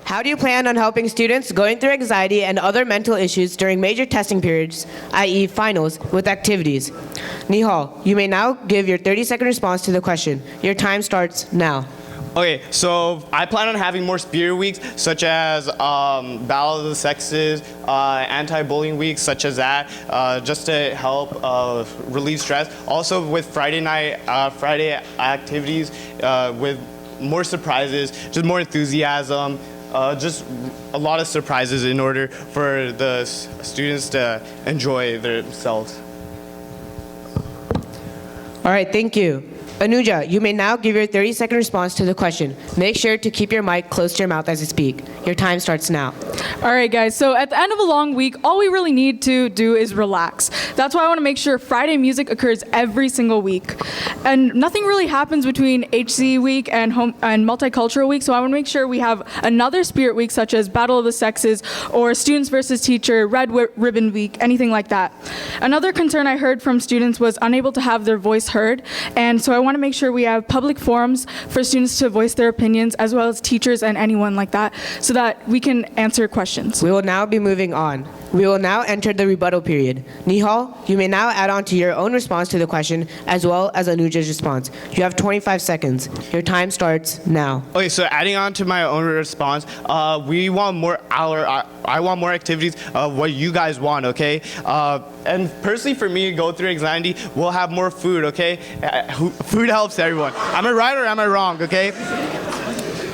How do you plan on helping students going through anxiety and other mental issues during major testing periods, i.e. finals, with activities? Nihal, you may now give your 30-second response to the question. Your time starts now. Okay, so I plan on having more spirit weeks, such as Battle of the Sexes, anti-bullying weeks, such as that, just to help relieve stress. Also with Friday activities with more surprises, just more enthusiasm, just a lot of surprises in order for the students to enjoy themselves. All right, thank you. Anuja, you may now give your 30-second response to the question. Make sure to keep your mic close to your mouth as you speak. Your time starts now. All right, guys, so at the end of a long week, all we really need to do is relax. That's why I want to make sure Friday music occurs every single week. And nothing really happens between HC week and multicultural week, so I want to make sure we have another spirit week, such as Battle of the Sexes or Students versus Teacher, Red Ribbon Week, anything like that. Another concern I heard from students was unable to have their voice heard, and so I want to make sure we have public forums for students to voice their opinions, as well as teachers and anyone like that, so that we can answer questions. We will now be moving on. We will now enter the rebuttal period. Nihal, you may now add on to your own response to the question, as well as Anuja's response. You have 25 seconds. Your time starts now. Okay, so adding on to my own response, we want more I want more activities of what you guys want, okay? And personally for me, go through anxiety, we'll have more food, okay? Food helps everyone. Am I right or am I wrong, okay?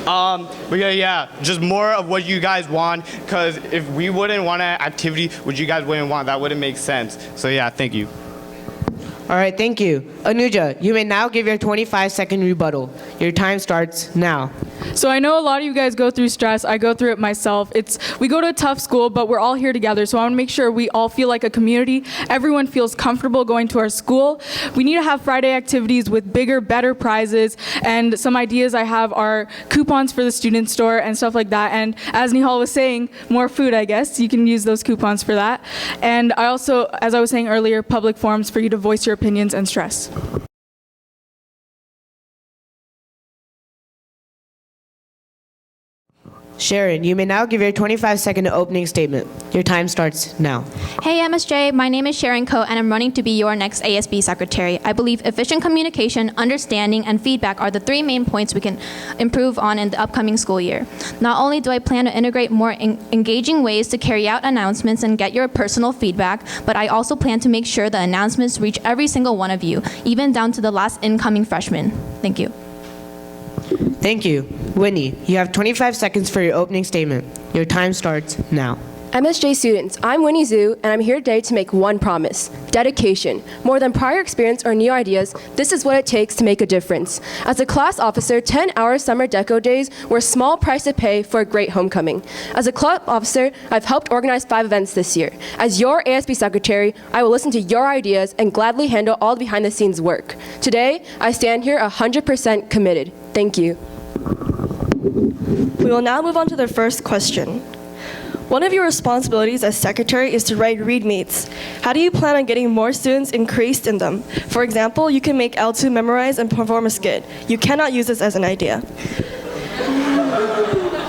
But yeah, just more of what you guys want, because if we wouldn't want an activity, what you guys wouldn't want, that wouldn't make sense. So yeah, thank you. All right, thank you. Anuja, you may now give your 25-second rebuttal. Your time starts now. So I know a lot of you guys go through stress. I go through it myself. We go to a tough school, but we're all here together. So I want to make sure we all feel like a community. Everyone feels comfortable going to our school. We need to have Friday activities with bigger, better prizes. And some ideas I have are coupons for the student store and stuff like that. And as Nihal was saying, more food, I guess. You can use those coupons for that. And I also, as I was saying earlier, public forums for you to voice your opinions and stress. Sharon, you may now give your 25-second opening statement. Your time starts now. Hey MSJ, my name is Sharon Coe and I'm running to be your next ASB secretary. I believe efficient communication, understanding, and feedback are the three main points we can improve on in the upcoming school year. Not only do I plan to integrate more engaging ways to carry out announcements and get your personal feedback, but I also plan to make sure the announcements reach every single one of you, even down to the last incoming freshman. Thank you. Thank you. Winnie, you have 25 seconds for your opening statement. Your time starts now. MSJ students, I'm Winnie Zhu, and I'm here today to make one promise: dedication. More than prior experience or new ideas, this is what it takes to make a difference. As a class officer, 10-hour summer deco days were a small price to pay for a great homecoming. As a club officer, I've helped organize 5 events this year. As your ASB secretary, I will listen to your ideas and gladly handle all the behind-the-scenes work. Today, I stand here 100% committed. Thank you. We will now move on to the first question. One of your responsibilities as secretary is to write readmeets. How do you plan on getting more students increased in them? For example, you can make L2 memorize and perform a skit. You cannot use this as an idea.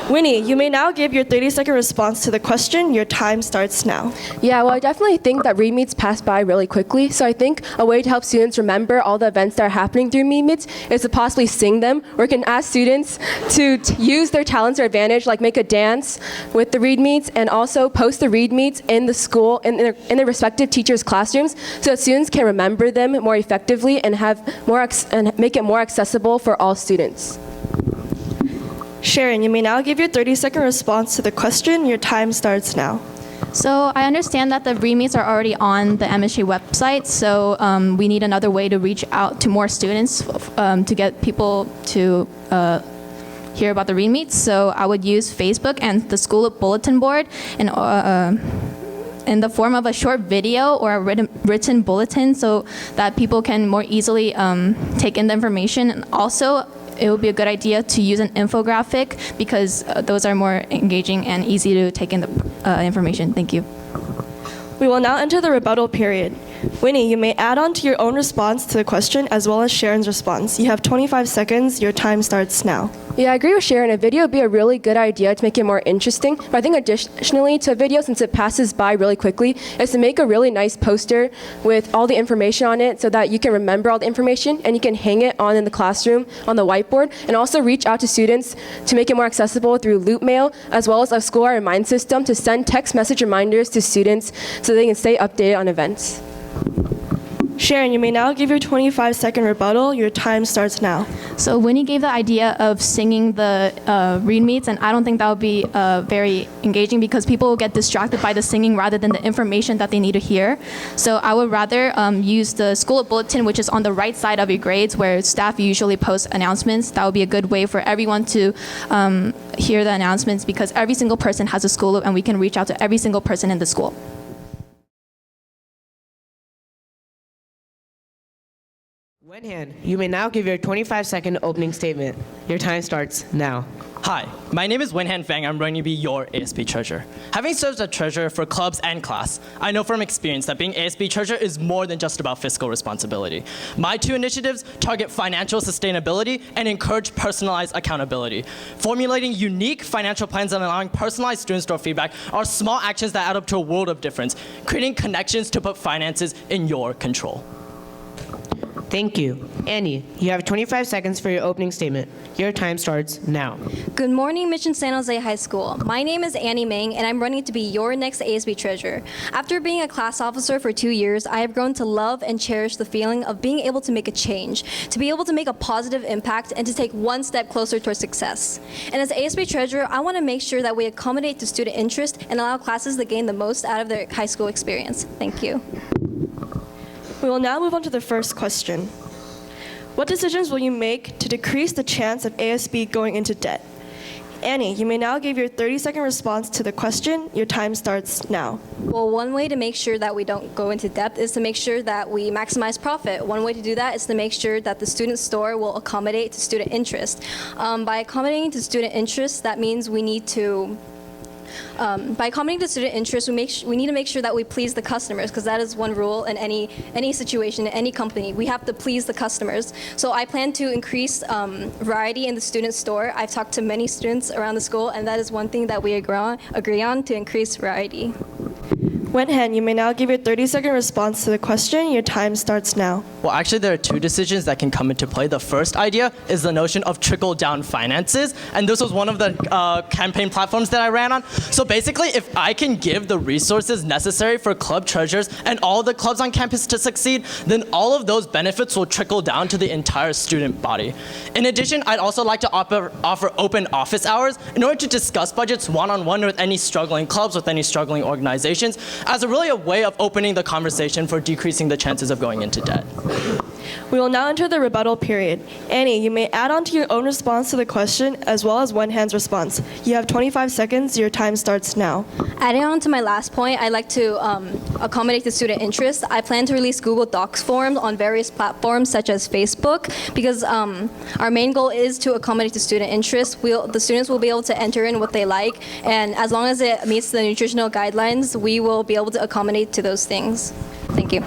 Winnie, you may now give your 30-second response to the question. Your time starts now. Yeah, well, I definitely think that readmeets pass by really quickly. So I think a way to help students remember all the events that are happening through readmeets is to possibly sing them, or you can ask students to use their talents or advantage, like make a dance with the readmeets, and also post the readmeets in the school, in their respective teachers' classrooms, so that students can remember them more effectively and and make it more accessible for all students. Sharon, you may now give your 30-second response to the question. Your time starts now. So I understand that the readmeets are already on the MSJ website, so we need another way to reach out to more students to get people to hear about the readmeets. So I would use Facebook and the school bulletin board and in the form of a short video or a written bulletin, so that people can more easily take in the information. And also, it would be a good idea to use an infographic, because those are more engaging and easy to take in the information. Thank you. We will now enter the rebuttal period. Winnie, you may add on to your own response to the question as well as Sharon's response. You have 25 seconds. Your time starts now. Yeah, I agree with Sharon. A video would be a really good idea to make it more interesting. But I think additionally to a video, since it passes by really quickly, is to make a really nice poster with all the information on it so that you can remember all the information and you can hang it on in the classroom on the whiteboard, and also reach out to students to make it more accessible through loop mail as well as a school remind system to send text message reminders to students so they can stay updated on events. Sharon, you may now give your 25-second rebuttal. Your time starts now. So Winnie gave the idea of singing the read meets, and I don't think that would be very engaging because people will get distracted by the singing rather than the information that they need to hear. So I would rather use the school bulletin, which is on the right side of your grades, where staff usually post announcements. That would be a good way for everyone to hear the announcements because every single person has a school loop, and we can reach out to every single person in the school. Wenhan, you may now give your 25-second opening statement. Your time starts now. Hi, my name is Wenhan Fang. I'm going to be your ASB treasurer. Having served as treasurer for clubs and class, I know from experience that being ASB treasurer is more than just about fiscal responsibility. My two initiatives target financial sustainability and encourage personalized accountability. Formulating unique financial plans and allowing personalized student store feedback are small actions that add up to a world of difference, creating connections to put finances in your control. Thank you. Annie, you have 25 seconds for your opening statement. Your time starts now. Good morning, Mission San Jose High School. My name is Annie Meng, and I'm running to be your next ASB treasurer. After being a class officer for 2 years, I have grown to love and cherish the feeling of being able to make a change, to be able to make a positive impact, and to take one step closer towards success. And as ASB treasurer, I want to make sure that we accommodate to student interest and allow classes to gain the most out of their high school experience. Thank you. We will now move on to the first question. What decisions will you make to decrease the chance of ASB going into debt? Annie, you may now give your 30-second response to the question. Your time starts now. Well, one way to make sure that we don't go into debt is to make sure that we maximize profit. One way to do that is to make sure that the student store will accommodate to student interest. By accommodating to student interest, that means we need to by accommodating to student interest, we need to make sure that we please the customers, because that is one rule in any situation, in any company. We have to please the customers. So I plan to increase variety in the student store. I've talked to many students around the school, and that is one thing that we agree on to increase variety. Wenhan, you may now give your 30-second response to the question. Your time starts now. Well, actually, there are two decisions that can come into play. The first idea is the notion of trickle-down finances, and this was one of the campaign platforms that I ran on. So basically, if I can give the resources necessary for club treasurers and all the clubs on campus to succeed, then all of those benefits will trickle down to the entire student body. In addition, I'd also like to offer open office hours in order to discuss budgets one-on-one with any struggling clubs, with any struggling organizations, as a way of opening the conversation for decreasing the chances of going into debt. We will now enter the rebuttal period. Annie, you may add on to your own response to the question as well as Wenhan's response. You have 25 seconds. Your time starts now. Adding on to my last point, I'd like to accommodate the student interest. I plan to release Google Docs forms on various platforms such as Facebook, because our main goal is to accommodate the student interest. The students will be able to enter in what they like, and as long as it meets the nutritional guidelines, we will be able to accommodate to those things. Thank you.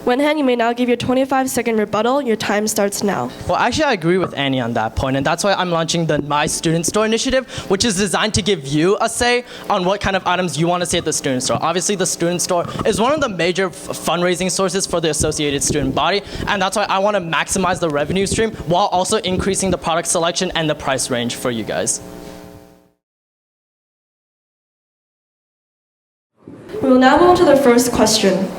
Wenhan, you may now give your 25-second rebuttal. Your time starts now. Well, actually, I agree with Annie on that point, and that's why I'm launching the My Student Store initiative, which is designed to give you a say on what kind of items you want to see at the student store. Obviously, the student store is one of the major fundraising sources for the associated student body, and that's why I want to maximize the revenue stream while also increasing the product selection and the price range for you guys. We will now move on to the first question.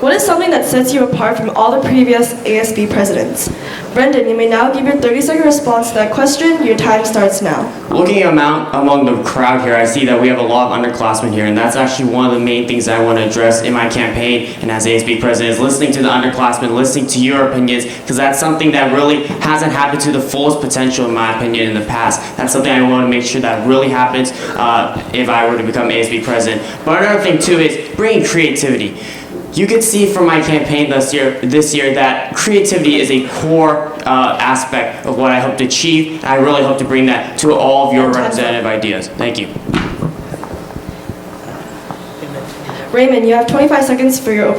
What is something that sets you apart from all the previous ASB presidents? Brendan, you may now give your 30-second response to that question. Your time starts now. Looking among the crowd here, I see that we have a lot of underclassmen here, and that's actually one of the main things I want to address in my campaign and as ASB president, is listening to the underclassmen, listening to your opinions, because that's something that really hasn't happened to the fullest potential, in my opinion, in the past. That's something I want to make sure that really happens if I were to become ASB president. But another thing, too, is bringing creativity. You can see from my campaign this year that creativity is a core aspect of what I hope to achieve, and I really hope to bring that to all of your representative ideas. Thank you. Raymond, you have 25 seconds for your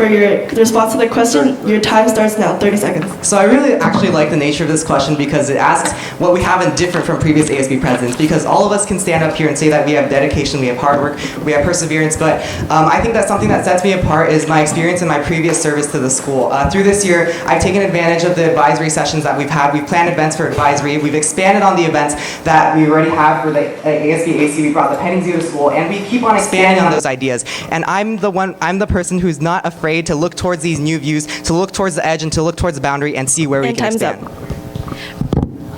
for your response to the question. Your time starts now. 30 seconds. So I really actually like the nature of this question because it asks what we have in different from previous ASB presidents, because all of us can stand up here and say that we have dedication, we have hard work, we have perseverance, but I think that something that sets me apart is my experience in my previous service to the school. Through this year, I've taken advantage of the advisory sessions that we've had. We've planned events for advisory. We've expanded on the events that we already have for the ASB AC. We brought the petting zoo to school, and we keep on expanding on those ideas. And I'm the person who's not afraid to look towards these new views, to look towards the edge, and to look towards the boundary and see where we can expand.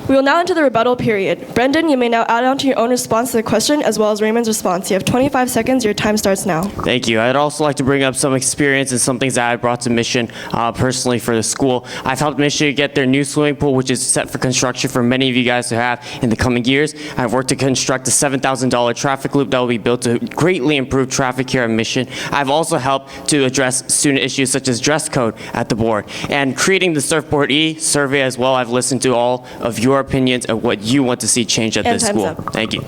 We will now enter the rebuttal period. Brendan, you may now add on to your own response to the question as well as Raymond's response. You have 25 seconds. Your time starts now. Thank you. I'd also like to bring up some experience and some things that I brought to Mission personally for the school. I've helped Mission get their new swimming pool, which is set for construction for many of you guys to have in the coming years. I've worked to construct a $7,000 traffic loop that will be built to greatly improve traffic here at Mission. I've also helped to address student issues such as dress code at the board. And creating the Surfboard E survey as well, I've listened to all of your opinions of what you want to see change at this school. Thank you.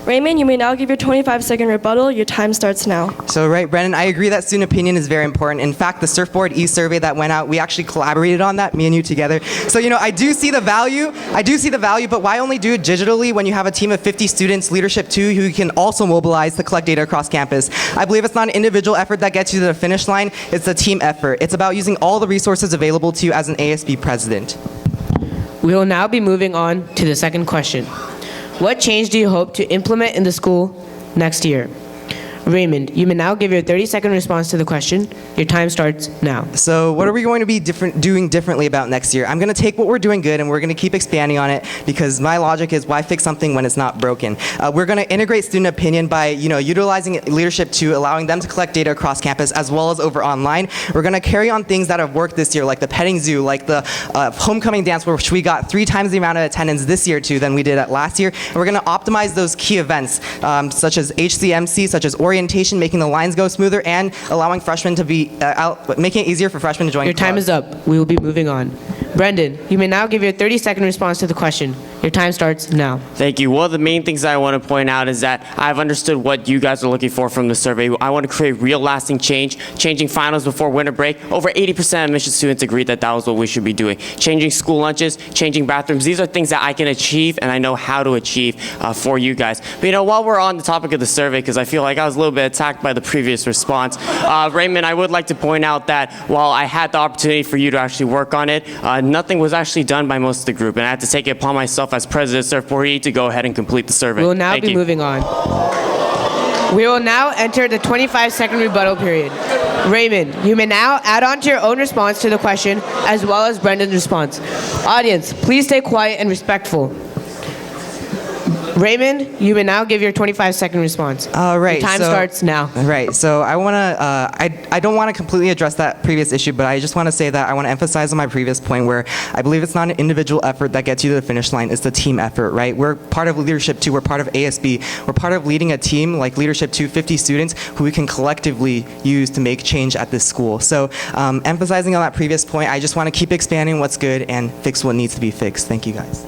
Raymond, you may now give your 25-second rebuttal. Your time starts now. So right, Brennan, I agree that student opinion is very important. In fact, the Surfboard E-survey that went out, we actually collaborated on that, me and you together. So, I do see the value. But why only do it digitally when you have a team of 50 students, leadership too, who can also mobilize to collect data across campus? I believe it's not an individual effort that gets you to the finish line. It's a team effort. It's about using all the resources available to you as an ASB president. We will now be moving on to the second question. What change do you hope to implement in the school next year? Raymond, you may now give your 30-second response to the question. Your time starts now. So what are we going to be doing differently about next year? I'm going to take what we're doing good and we're going to keep expanding on it, because my logic is, why fix something when it's not broken? We're going to integrate student opinion by utilizing leadership to allowing them to collect data across campus as well as over online. We're going to carry on things that have worked this year, like the petting zoo, like the homecoming dance, which we got 3 times the amount of attendance this year too than we did at last year. And we're going to optimize those key events such as HCMC, such as orientation, making the lines go smoother, and allowing freshmen to be making it easier for freshmen to join. Your time is up. We will be moving on. Brendan, you may now give your 30-second response to the question. Your time starts now. Thank you. One of the main things I want to point out is that I've understood what you guys are looking for from the survey. I want to create real lasting change, changing finals before winter break. Over 80% of Mission students agreed that that was what we should be doing. Changing school lunches, changing bathrooms. These are things that I can achieve and I know how to achieve for you guys. But while we're on the topic of the survey, because I feel like I was a little bit attacked by the previous response, Raymond, I would like to point out that while I had the opportunity for you to actually work on it, nothing was actually done by most of the group, and I had to take it upon myself as president of Surfboard E to go ahead and complete the survey. We will now be moving on. We will now enter the 25-second rebuttal period. Raymond, you may now add on to your own response to the question as well as Brendan's response. Audience, please stay quiet and respectful. Raymond, you may now give your 25-second response. All right. Your time starts now. Right. So I want to, I don't want to completely address that previous issue, but I just want to say that I want to emphasize on my previous point where I believe it's not an individual effort that gets you to the finish line. It's the team effort, right? We're part of leadership too. We're part of ASB. We're part of leading a team like leadership to 50 students who we can collectively use to make change at this school. So emphasizing on that previous point, I just want to keep expanding what's good and fix what needs to be fixed. Thank you guys.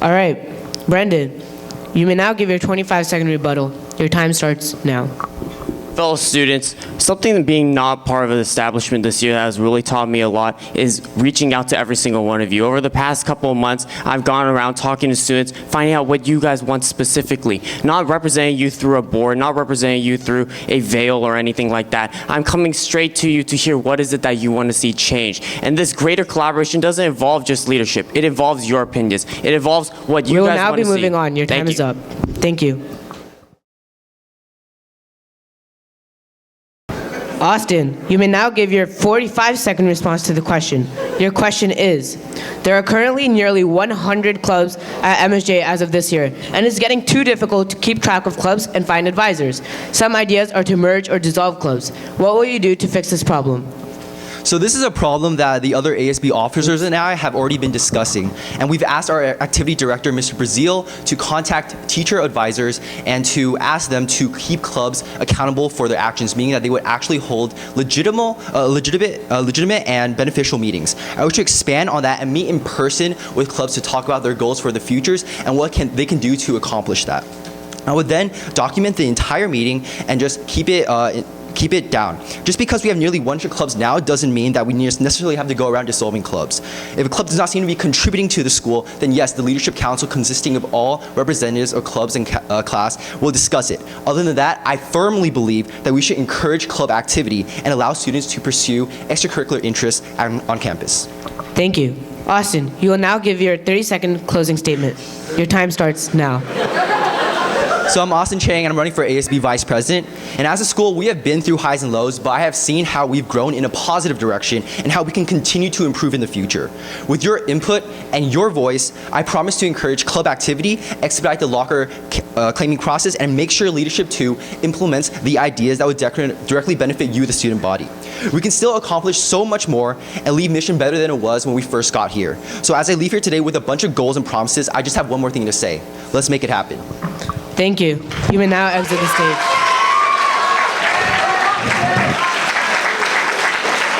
All right. Brendan, you may now give your 25-second rebuttal. Your time starts now. Fellow students, something that being not part of an establishment this year that has really taught me a lot is reaching out to every single one of you. Over the past couple of months, I've gone around talking to students, finding out what you guys want specifically. Not representing you through a board, not representing you through a veil or anything like that. I'm coming straight to you to hear what is it that you want to see change. And this greater collaboration doesn't involve just leadership. It involves your opinions. It involves what you guys want to see. We will now be moving on. Your time is up. Thank you. Austin, you may now give your 45-second response to the question. Your question is, there are currently nearly 100 clubs at MSJ as of this year, and it's getting too difficult to keep track of clubs and find advisors. Some ideas are to merge or dissolve clubs. What will you do to fix this problem? So this is a problem that the other ASB officers and I have already been discussing. And we've asked our activity director, Mr. Brazil, to contact teacher advisors and to ask them to keep clubs accountable for their actions, meaning that they would actually hold legitimate and beneficial meetings. I wish to expand on that and meet in person with clubs to talk about their goals for the futures and what they can do to accomplish that. I would then document the entire meeting and just keep it down. Just because we have nearly 100 clubs now doesn't mean that we necessarily have to go around dissolving clubs. If a club does not seem to be contributing to the school, then yes, the leadership council consisting of all representatives of clubs and class will discuss it. Other than that, I firmly believe that we should encourage club activity and allow students to pursue extracurricular interests on campus. Thank you. Austin, you will now give your 30-second closing statement. Your time starts now. So I'm Austin Chang, and I'm running for ASB Vice President. And as a school, we have been through highs and lows, but I have seen how we've grown in a positive direction and how we can continue to improve in the future. With your input and your voice, I promise to encourage club activity, expedite the locker claiming process, and make sure leadership too implements the ideas that would directly benefit you, the student body. We can still accomplish so much more and leave mission better than it was when we first got here. So as I leave here today with a bunch of goals and promises, I just have one more thing to say. Let's make it happen. Thank you. You may now exit the stage.